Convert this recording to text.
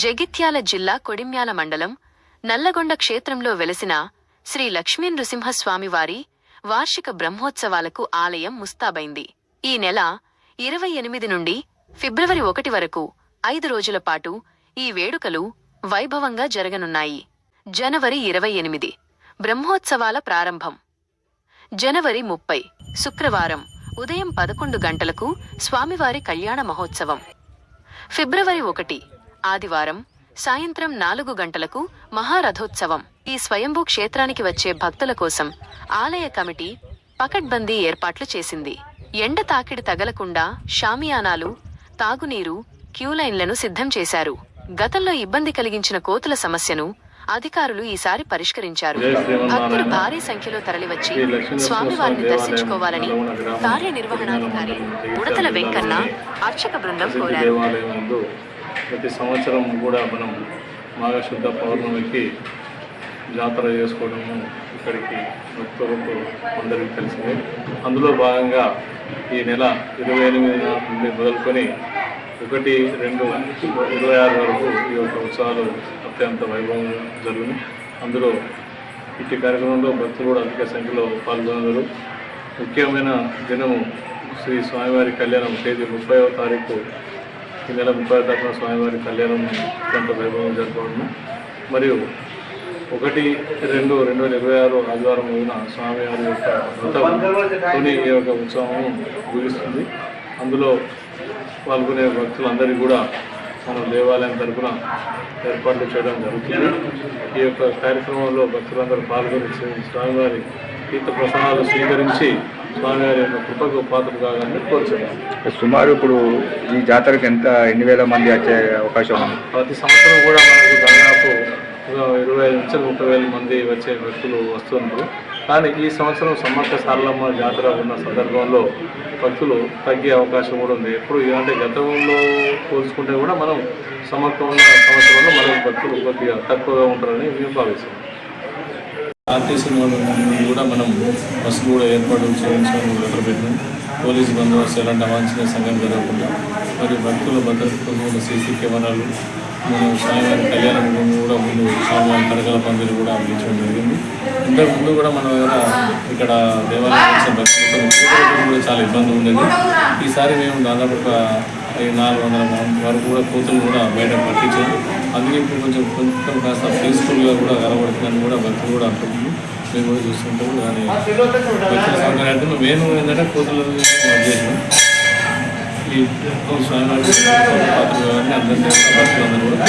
జగిత్యాల జిల్లా కొడిమ్యాల మండలం నల్లగొండ క్షేత్రంలో వెలసిన శ్రీ లక్ష్మీ నృసింహస్వామివారి వార్షిక బ్రహ్మోత్సవాలకు ఆలయం ముస్తాబైంది. ఈ నెల 28 నుండి ఫిబ్రవరి 1 వరకు 5 రోజుల పాటు ఈ వేడుకలు వైభవంగా జరగనున్నాయి. జనవరి 28 బ్రహ్మోత్సవాల ప్రారంభం. జనవరి 30 శుక్రవారం ఉదయం 11 గంటలకు స్వామివారి కళ్యాణ మహోత్సవం. ఫిబ్రవరి 1 ఆదివారం సాయంత్రం 4 గంటలకు మహారథోత్సవం. ఈ స్వయంభూ క్షేత్రానికి వచ్చే భక్తుల కోసం ఆలయ కమిటీ పకడ్బందీ ఏర్పాట్లు చేసింది. ఎండ తాకిడి తగలకుండా షామియానాలు, తాగునీరు, క్యూలైన్లను సిద్ధం చేశారు. గతంలో ఇబ్బంది కలిగించిన కోతుల సమస్యను అధికారులు ఈసారి పరిష్కరించారు. భక్తులు భారీ సంఖ్యలో తరలివచ్చి స్వామివారిని దర్శించుకోవాలని కార్యనిర్వహణాధికారి ఉడతల వెంకన్న అర్చక బృందం కోరారు. ప్రతి సంవత్సరం కూడా మనం మాఘశుద్ధ పౌర్ణమికి జాతర చేసుకోవడము ఇక్కడికి భక్తులకు అందరికీ తెలిసిందే. అందులో భాగంగా ఈ నెల 28 నుండి మొదలుకొని 1, 2, 26 వరకు ఈ యొక్క ఉత్సవాలు అత్యంత వైభవంగా జరుగును. అందులో ఇట్టి కార్యక్రమంలో భక్తులు కూడా అధిక సంఖ్యలో పాల్గొన్నారు. ముఖ్యమైన దినము శ్రీ స్వామివారి కళ్యాణం తేదీ 30వ తారీఖు. ఈ నెల 30వ తారీఖున స్వామివారి కళ్యాణం అత్యంత వైభవంగా జరుపుకోవడం. మరియు 1, 2, 2026 ఆదివారం రోజున స్వామివారి యొక్క వ్రతంతోని ఈ యొక్క ఉత్సవం ముగిస్తుంది. అందులో పాల్గొనే భక్తులందరికీ కూడా మనం దేవాలయం తరఫున ఏర్పాట్లు చేయడం జరుగుతుంది. ఈ యొక్క కార్యక్రమంలో భక్తులందరూ పాల్గొని స్వామివారి తీర్థ ప్రసాదాలు స్వీకరించి స్వామివారి యొక్క కృపకు పాత్రలు కావాలని కోరుచున్నాం. సుమారు ఇప్పుడు ఈ జాతరకు ఎన్ని వేల మంది వచ్చే అవకాశం ఉంది? ప్రతి సంవత్సరం కూడా మనకు దాదాపు 25 నుంచి 30,000 మంది వచ్చే వ్యక్తులు వస్తున్నారు. కానీ ఈ సంవత్సరం సమ్మక్క సారలమ్మ జాతర ఉన్న సందర్భంలో భక్తులు తగ్గే అవకాశం కూడా ఉంది. ఎప్పుడు అంటే గతంలో పోల్చుకుంటే కూడా మనం సమ్మక్క ఉన్న సంవత్సరంలో మనకు భక్తులు కొద్దిగా తక్కువగా ఉంటారని మేము భావిస్తున్నాం. ఆర్టీసీ కూడా మనం బస్సులు కూడా ఏర్పాటు చేయించడం లెటర్ పెట్టినాం. పోలీసు బందోబస్తు ఎలాంటి అవాంఛనీయ సంఘటన జరగకుండా మరియు భక్తుల భద్రత కోసం సీసీ కెమెరాలు, మనం స్వామివారి కళ్యాణం కూడా ముందు స్వామివారి కరకల పందిరి కూడా అందించడం జరిగింది. ఇంతకుముందు కూడా మన దగ్గర ఇక్కడ దేవాలయం వచ్చిన భక్తులతో కూడా చాలా ఇబ్బంది ఉండేది. ఈసారి మేము దాదాపు 400 వరకు కూడా కోతులు కూడా బయట పట్టించాము. అందుకే ఇప్పుడు కొంచెం కాస్త పీస్ఫుల్గా కూడా కనబడుతుందని కూడా భక్తులు కూడా అంటుంది. మేము కూడా చూస్తుంటాము. కానీ భక్తుల సౌకర్యార్థం మెయిన్ ఏంటంటే కోతులను చేసినాం. ఈ స్వామివారి పాత్రలు అందరినీ భక్తులందరూ కూడా